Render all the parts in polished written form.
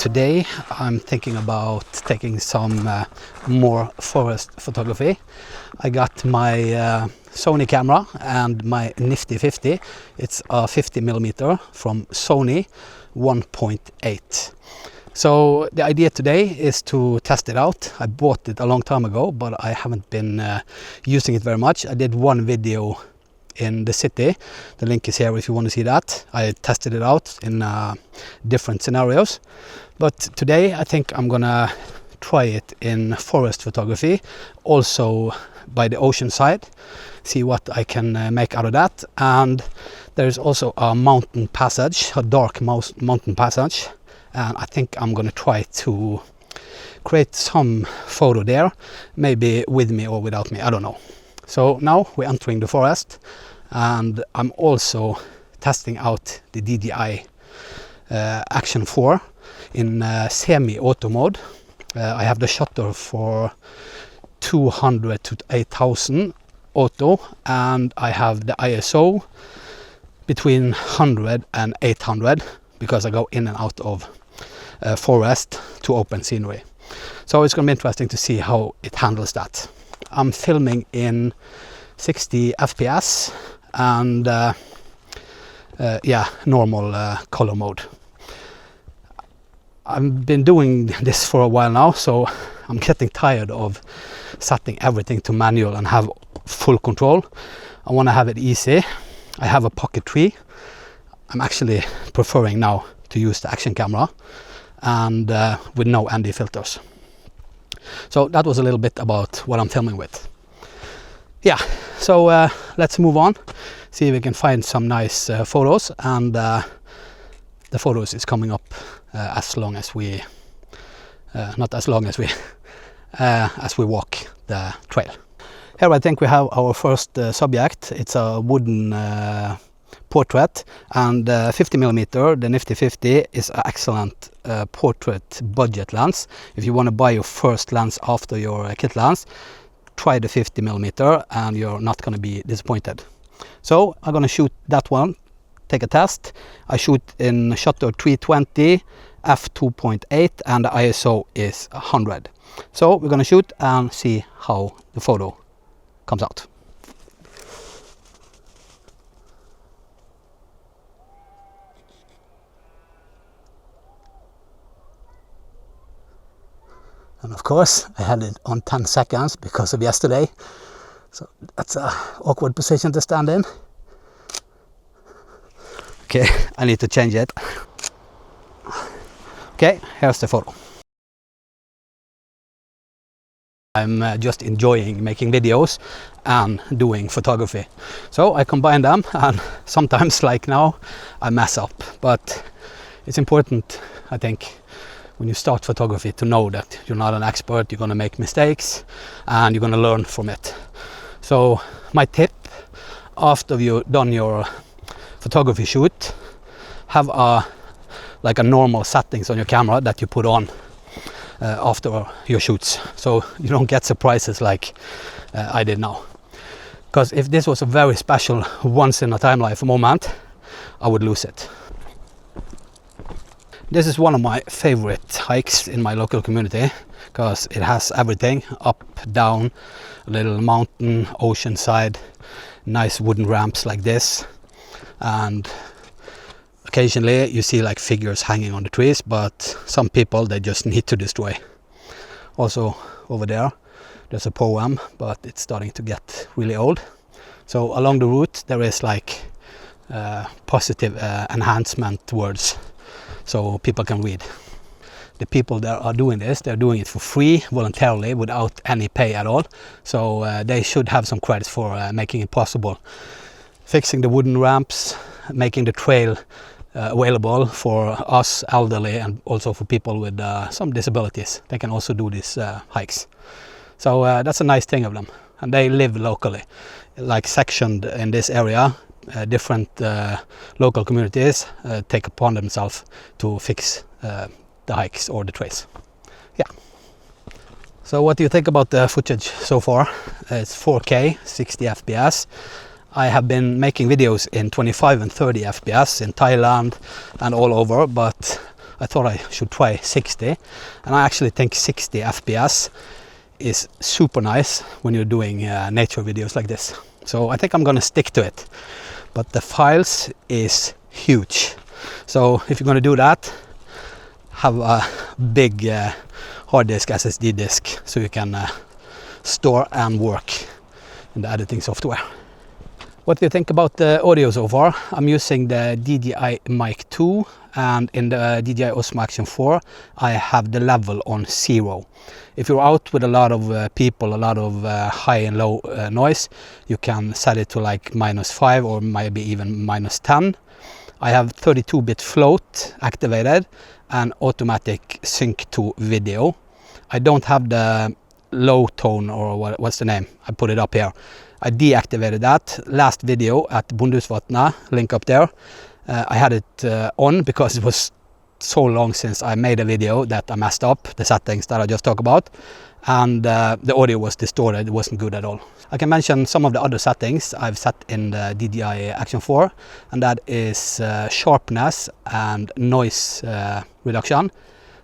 today I'm thinking about taking some more forest photography. I got my Sony camera and my Nifty 50. It's a 50mm from Sony 1.8. So the idea today is to test it out. I bought it a long time ago, but I haven't been using it very much. I did one video in the city. The link is here if you want to see that. I tested it out in different scenarios. But today I think I'm gonna try it in forest photography, also by the ocean side, see what I can make out of that. And there's also a mountain passage, a dark mountain passage, and I think I'm gonna try to create some photo there, maybe with me or without me, I don't know. So now we're entering the forest, and I'm also testing out the DJI Action 4 in semi-auto mode. I have the shutter for 200 to 8000 auto, and I have the ISO between 100 and 800 because I go in and out of forest to open scenery. So it's going to be interesting to see how it handles that. I'm filming in 60 FPS and yeah, normal color mode. I've been doing this for a while now, so I'm getting tired of setting everything to manual and have full control. I want to have it easy. I have a Pocket 3. I'm actually preferring now to use the action camera and with no ND filters. So that was a little bit about what I'm filming with. Yeah, so let's move on, see if we can find some nice photos, and the photos is coming up as long as we, not as long as we walk the trail. Here I think we have our first subject. It's a wooden portrait, and 50mm, the Nifty 50 is an excellent portrait budget lens. If you want to buy your first lens after your kit lens, try the 50mm and you're not going to be disappointed. So I'm going to shoot that one, take a test. I shoot in shutter 320, f2.8, and the ISO is 100. So we're going to shoot and see how the photo comes out. And of course I had it on 10 seconds because of yesterday, so that's an awkward position to stand in. Okay, I need to change it. Okay, here's the photo. I'm just enjoying making videos and doing photography, so I combine them, and sometimes, like now, I mess up. But it's important, I think, when you start photography, to know that you're not an expert, you're going to make mistakes and you're going to learn from it. So my tip, after you've done your photography shoot, have a normal settings on your camera that you put on after your shoots, so you don't get surprises like I did now. Because if this was a very special once in a time life moment, I would lose it. This is one of my favorite hikes in my local community because it has everything: up, down, a little mountain, ocean side, nice wooden ramps like this, and occasionally you see like figures hanging on the trees, but some people, they just need to destroy. Also over there's a poem, but it's starting to get really old. So along the route there is like positive enhancement words, so people can read. The people that are doing this, they're doing it for free, voluntarily, without any pay at all. So they should have some credits for making it possible. Fixing the wooden ramps, making the trail available for us elderly and also for people with some disabilities. They can also do these hikes. So that's a nice thing of them. And they live locally, like sectioned in this area. Different local communities take upon themselves to fix the hikes or the trails. Yeah. So what do you think about the footage so far? It's 4K, 60 FPS. I have been making videos in 25 and 30 FPS in Thailand and all over, but I thought I should try 60, and I actually think 60 FPS is super nice when you're doing nature videos like this. So I think I'm gonna stick to it, but the files is huge. So if you're gonna do that, have a big hard disk, SSD disk, so you can store and work in the editing software. What do you think about the audio so far? I'm using the DJI Mic 2, and in the DJI Osmo Action 4 I have the level on 0. If you're out with a lot of people, a lot of high and low noise, you can set it to like -5 or maybe even -10. I have 32-bit float activated and automatic sync to video. I don't have the low tone, or what's the name? I put it up here. I deactivated that. Last video at Bondhusvatnet, link up there. I had it on because it was so long since I made a video that I messed up the settings that I just talked about, and the audio was distorted. It wasn't good at all. I can mention some of the other settings I've set in the DJI Action 4, and that is sharpness and noise reduction.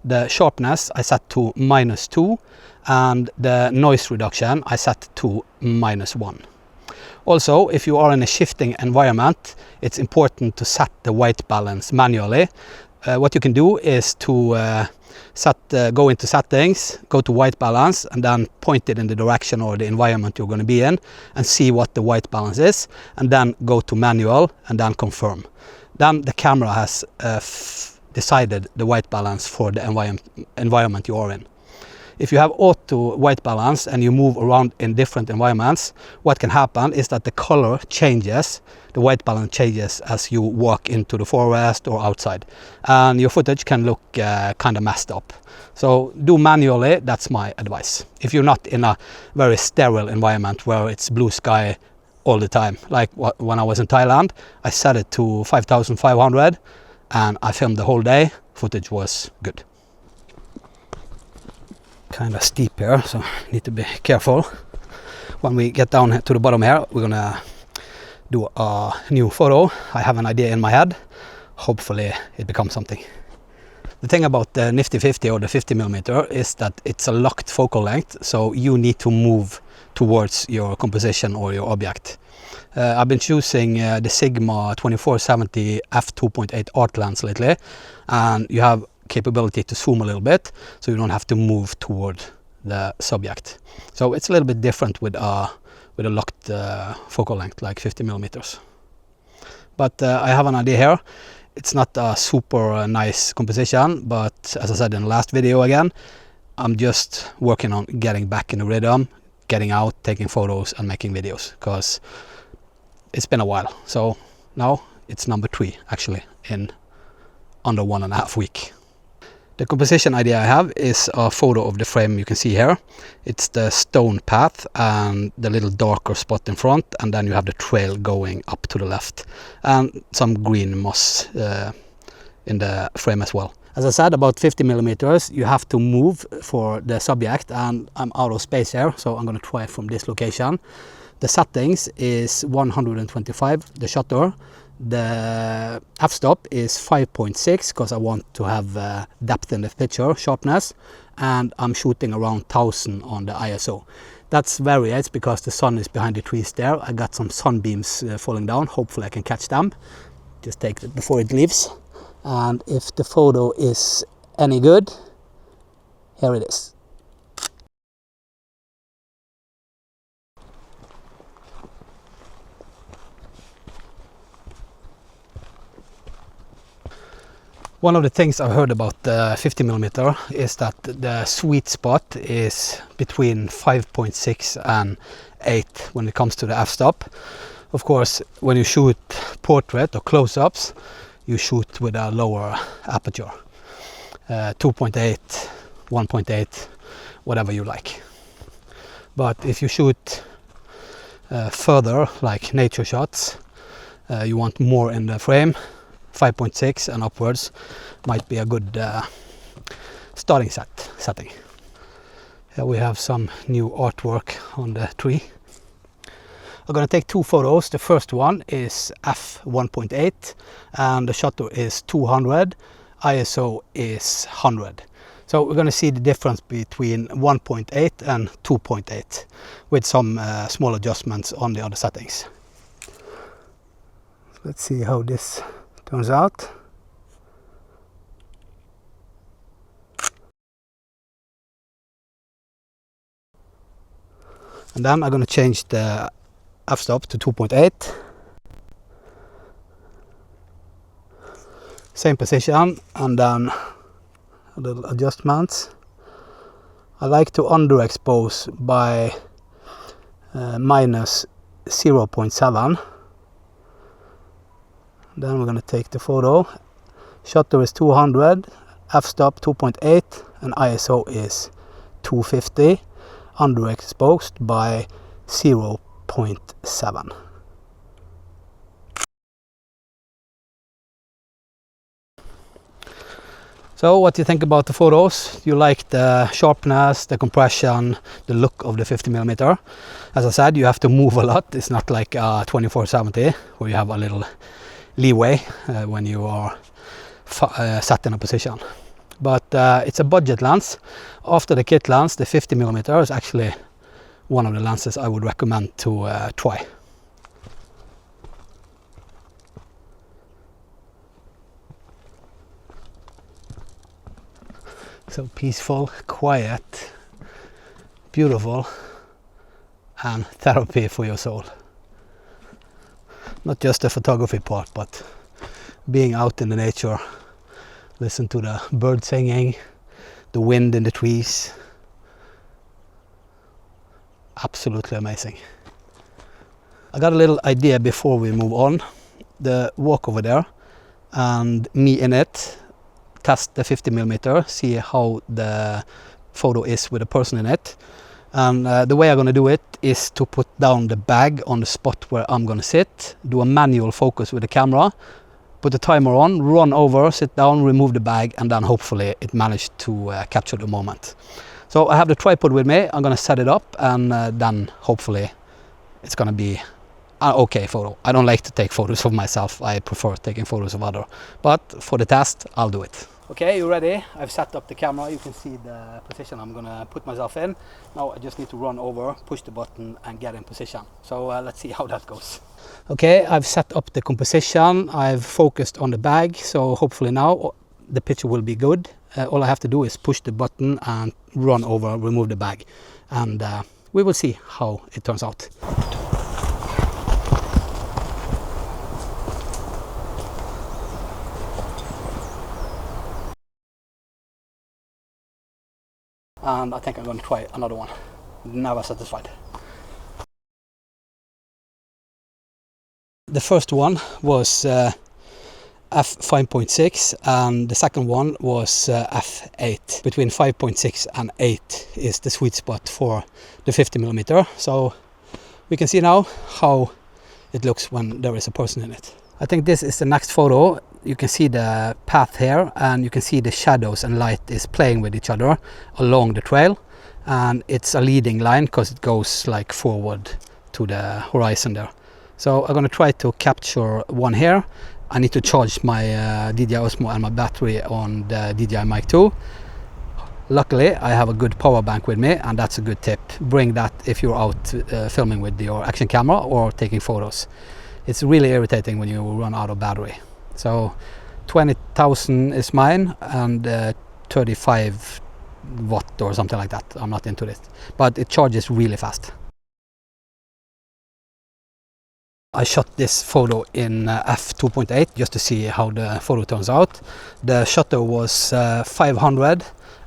The sharpness I set to -2, and the noise reduction I set to -1. Also, if you are in a shifting environment, it's important to set the white balance manually. What you can do is to go into settings, go to white balance, and then point it in the direction or the environment you're going to be in, and see what the white balance is, and then go to manual and then confirm. Then the camera has decided the white balance for the environment you are in. If you have auto white balance and you move around in different environments, what can happen is that the color changes, the white balance changes as you walk into the forest or outside, and your footage can look kind of messed up. So do manually, that's my advice. If you're not in a very sterile environment where it's blue sky all the time, like when I was in Thailand, I set it to 5,500 and I filmed the whole day. Footage was good. Kind of steep here, so need to be careful. When we get down to the bottom here, we're gonna do a new photo. I have an idea in my head. Hopefully it becomes something. The thing about the Nifty 50 or the 50mm is that it's a locked focal length, so you need to move towards your composition or your object. I've been choosing the Sigma 2470 f2.8 art lens lately, and you have capability to zoom a little bit, so you don't have to move toward the subject. So it's a little bit different with a locked focal length like 50mm. But I have an idea here. It's not a super nice composition, but as I said in the last video again, I'm just working on getting back in the rhythm, getting out, taking photos and making videos, because it's been a while. So now it's number 3 actually in under 1.5 weeks. The composition idea I have is a photo of the frame you can see here. It's the stone path and the little darker spot in front, and then you have the trail going up to the left, and some green moss in the frame as well. As I said, about 50mm, you have to move for the subject, and I'm out of space here, so I'm going to try from this location. The settings is 125, the shutter. The f-stop is 5.6 because I want to have depth in the picture, sharpness, and I'm shooting around 1000 on the ISO. That's varies because the sun is behind the trees there. I got some sunbeams falling down. Hopefully I can catch them. Just take it before it leaves. And if the photo is any good, here it is. One of the things I've heard about the 50mm is that the sweet spot is between 5.6 and 8 when it comes to the f-stop. Of course, when you shoot portrait or close-ups, you shoot with a lower aperture. 2.8, 1.8, whatever you like. But if you shoot further, like nature shots, you want more in the frame. 5.6 and upwards might be a good starting setting. Here we have some new artwork on the tree. I'm going to take 2 photos. The first one is f1.8 and the shutter is 200. ISO is 100. So we're going to see the difference between 1.8 and 2.8 with some small adjustments on the other settings. Let's see how this turns out. And then I'm going to change the f-stop to 2.8. Same position, and then a little adjustments. I like to underexpose by minus 0.7. Then we're going to take the photo. Shutter is 200, f-stop 2.8, and ISO is 250. Underexposed by 0.7. So what do you think about the photos? You like the sharpness, the compression, the look of the 50mm? As I said, you have to move a lot. It's not like 24-70 where you have a little leeway when you are set in a position. But it's a budget lens. After the kit lens, the 50mm is actually one of the lenses I would recommend to try. So peaceful, quiet, beautiful, and therapy for your soul. Not just the photography part, but being out in the nature. Listen to the bird singing, the wind in the trees. Absolutely amazing. I got a little idea before we move on. The walk over there and me in it, test the 50mm, see how the photo is with a person in it. And the way I'm going to do it is to put down the bag on the spot where I'm going to sit, do a manual focus with the camera, put the timer on, run over, sit down, remove the bag, and then hopefully it managed to capture the moment. So I have the tripod with me. I'm going to set it up, and then hopefully it's going to be an okay photo. I don't like to take photos of myself. I prefer taking photos of others. But for the test, I'll do it. Okay, you ready? I've set up the camera. You can see the position I'm going to put myself in. Now I just need to run over, push the button, and get in position. So let's see how that goes. Okay, I've set up the composition. I've focused on the bag, so hopefully now the picture will be good. All I have to do is push the button and run over, remove the bag, and we will see how it turns out. And I think I'm going to try another one. Never satisfied. The first one was f5.6 and the second one was f8. Between 5.6 and 8 is the sweet spot for the 50mm. So we can see now how it looks when there is a person in it. I think this is the next photo. You can see the path here, and you can see the shadows and light is playing with each other along the trail, and it's a leading line because it goes like forward to the horizon there. So I'm going to try to capture one here. I need to charge my DJI Osmo and my battery on the DJI Mic 2. Luckily I have a good power bank with me, and that's a good tip. Bring that if you're out filming with your action camera or taking photos. It's really irritating when you run out of battery. So 20,000 is mine, and 35 watt or something like that. I'm not into this, but it charges really fast. I shot this photo in f2.8 just to see how the photo turns out. The shutter was 500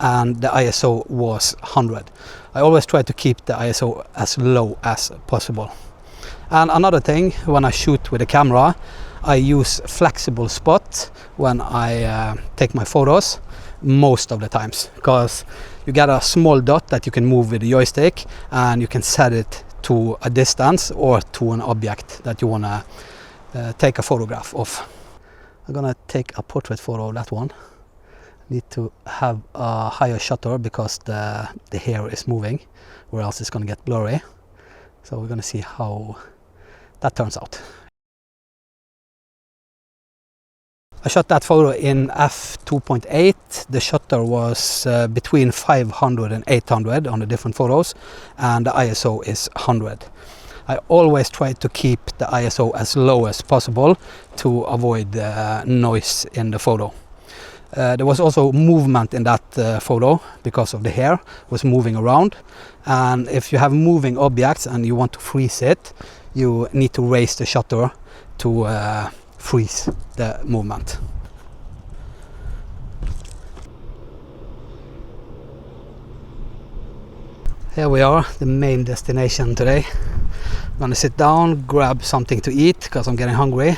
and the ISO was 100. I always try to keep the ISO as low as possible. And another thing, when I shoot with a camera, I use flexible spot when I take my photos most of the times, because you get a small dot that you can move with the joystick, and you can set it to a distance or to an object that you want to take a photograph of. I'm gonna take a portrait photo of that one. Need to have a higher shutter because the hair is moving, or else it's gonna get blurry. So we're gonna see how that turns out. I shot that photo in f2.8. The shutter was between 500 and 800 on the different photos, and the ISO is 100. I always try to keep the ISO as low as possible to avoid noise in the photo. There was also movement in that photo because of the hair was moving around, and if you have moving objects and you want to freeze it, you need to raise the shutter to freeze the movement. Here we are, the main destination today. I'm gonna sit down, grab something to eat because I'm getting hungry,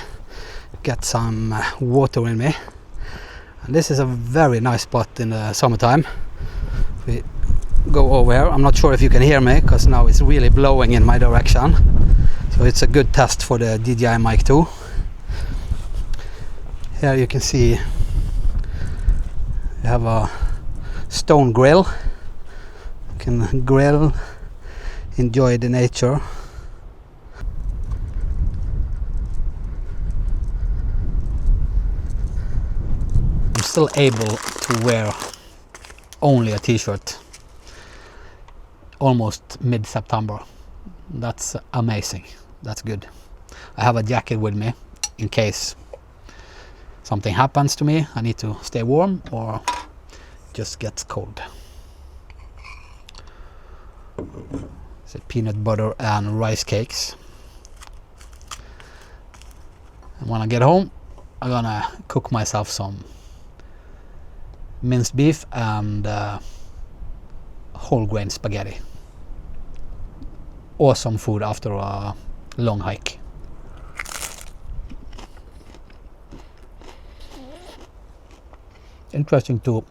get some water in me. And this is a very nice spot in the summertime. We go over here. I'm not sure if you can hear me because now it's really blowing in my direction. So it's a good test for the DJI Mic 2. Here you can see you have a stone grill. You can grill, enjoy the nature. I'm still able to wear only a t-shirt almost mid-September. That's amazing. That's good. I have a jacket with me in case something happens to me. I need to stay warm or just gets cold. It's peanut butter and rice cakes. And when I get home, I'm gonna cook myself some minced beef and whole grain spaghetti. Awesome food after a long hike. Interesting to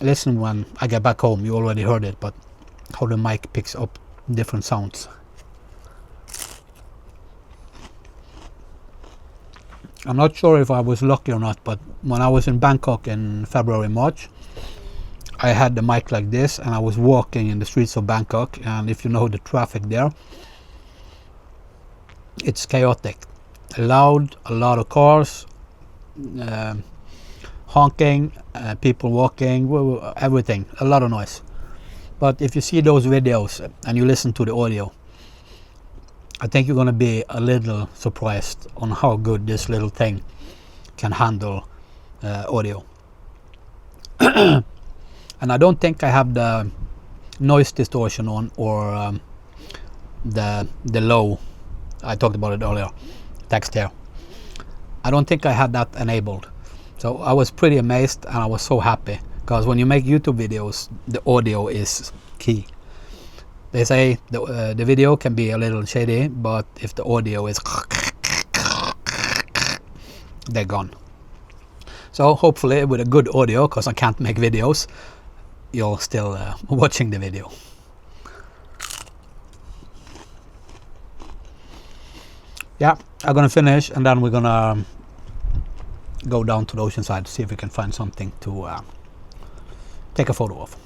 listen when I get back home. You already heard it, but how the mic picks up different sounds. I'm not sure if I was lucky or not, but when I was in Bangkok in February, March, I had the mic like this and I was walking in the streets of Bangkok, and if you know the traffic there, it's chaotic. Loud, a lot of cars, honking, people walking, everything, a lot of noise. But if you see those videos and you listen to the audio, I think you're gonna be a little surprised on how good this little thing can handle audio. And I don't think I have the noise distortion on, or the low, I talked about it earlier, text here. I don't think I had that enabled. So I was pretty amazed and I was so happy, because when you make YouTube videos, the audio is key. They say the video can be a little shady, but if the audio is they're gone. So hopefully with a good audio, because I can't make videos, you're still watching the video. Yeah, I'm gonna finish and then we're gonna go down to the ocean side to see if we can find something to take a photo of.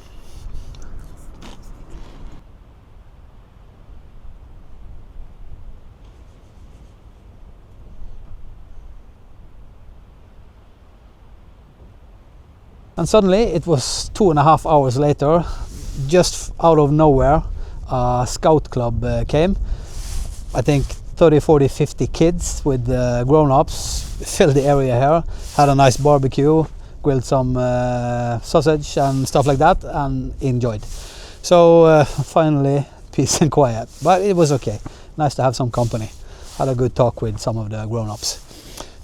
And suddenly it was 2.5 hours later, just out of nowhere, a scout club came. I think 30, 40, 50 kids with grown-ups filled the area here, had a nice barbecue, grilled some sausage and stuff like that, and enjoyed. So finally peace and quiet, but it was okay. Nice to have some company. Had a good talk with some of the grown-ups.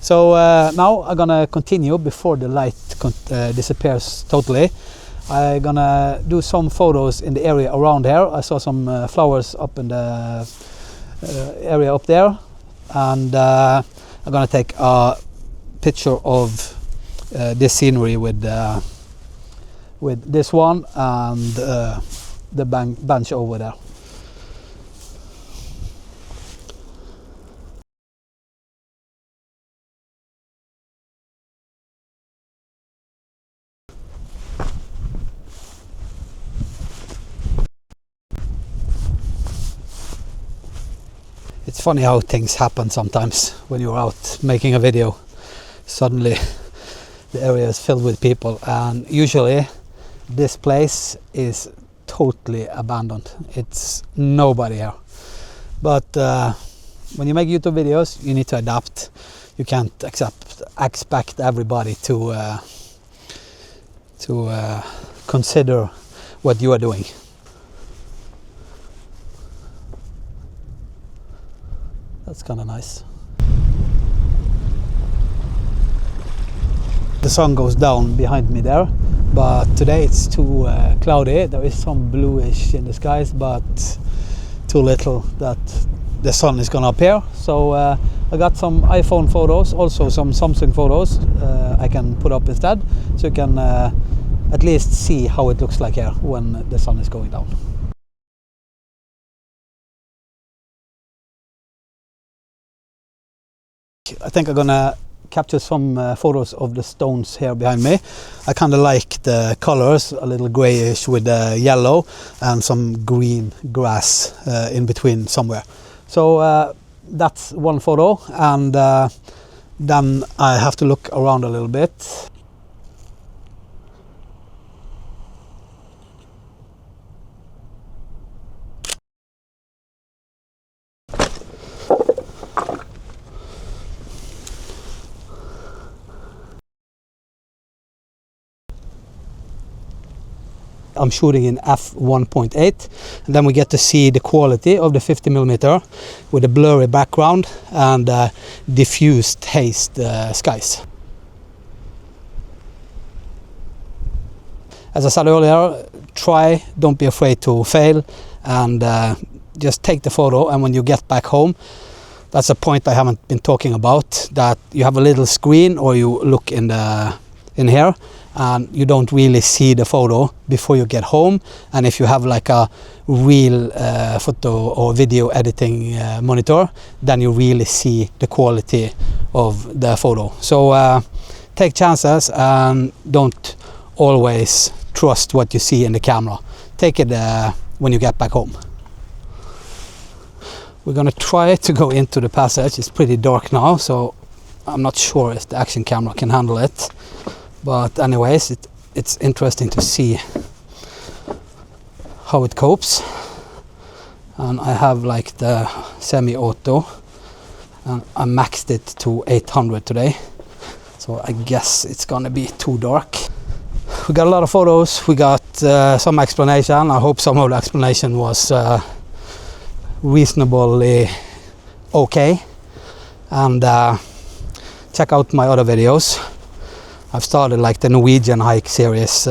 So now I'm gonna continue before the light disappears totally. I'm gonna do some photos in the area around here. I saw some flowers up in the area up there, and I'm gonna take a picture of this scenery with this one and the bench over there. It's funny how things happen sometimes when you're out making a video. Suddenly the area is filled with people, and usually this place is totally abandoned. It's nobody here. But when you make YouTube videos, you need to adapt. You can't expect everybody to consider what you are doing. That's kind of nice. The sun goes down behind me there, but today it's too cloudy. There is some bluish in the skies, but too little that the sun is gonna appear. So I got some iPhone photos, also some Samsung photos I can put up instead, so you can at least see how it looks like here when the sun is going down. I think I'm gonna capture some photos of the stones here behind me. I kind of like the colors, a little grayish with yellow and some green grass in between somewhere. So that's one photo, and then I have to look around a little bit. I'm shooting in f1.8, and then we get to see the quality of the 50mm with a blurry background and diffused hazed skies. As I said earlier, don't be afraid to fail, and just take the photo, and when you get back home, that's a point I haven't been talking about, that you have a little screen, or you look in here, and you don't really see the photo before you get home. And if you have like a real photo or video editing monitor, then you really see the quality of the photo. So take chances and don't always trust what you see in the camera. Take it when you get back home. We're gonna try to go into the passage. It's pretty dark now, so I'm not sure if the action camera can handle it. But anyways, it's interesting to see how it copes. And I have like the semi-auto, and I maxed it to 800 today. So I guess it's gonna be too dark. We got a lot of photos, we got some explanation. I hope some of the explanation was reasonably okay. And check out my other videos. I've started like the Norwegian hike series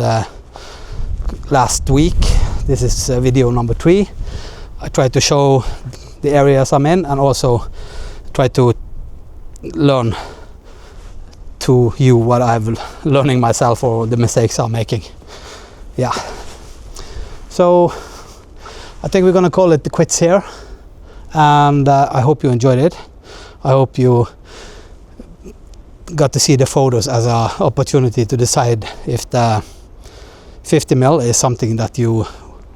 last week. This is video number 3. I try to show the areas I'm in, and also try to learn to you what I'm learning myself, or the mistakes I'm making. Yeah. So I think we're gonna call it the quits here, and I hope you enjoyed it. I hope you got to see the photos as an opportunity to decide if the 50mm is something that you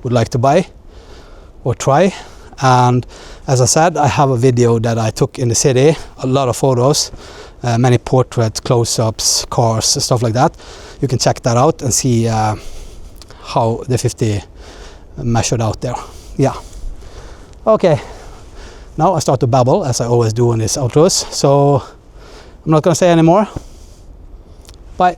would like to buy or try. And as I said, I have a video that I took in the city, a lot of photos, many portraits, close-ups, cars, stuff like that. You can check that out and see how the 50 measured out there. Yeah. Okay, now I start to babble, as I always do in these outros, so I'm not gonna say anymore. Bye.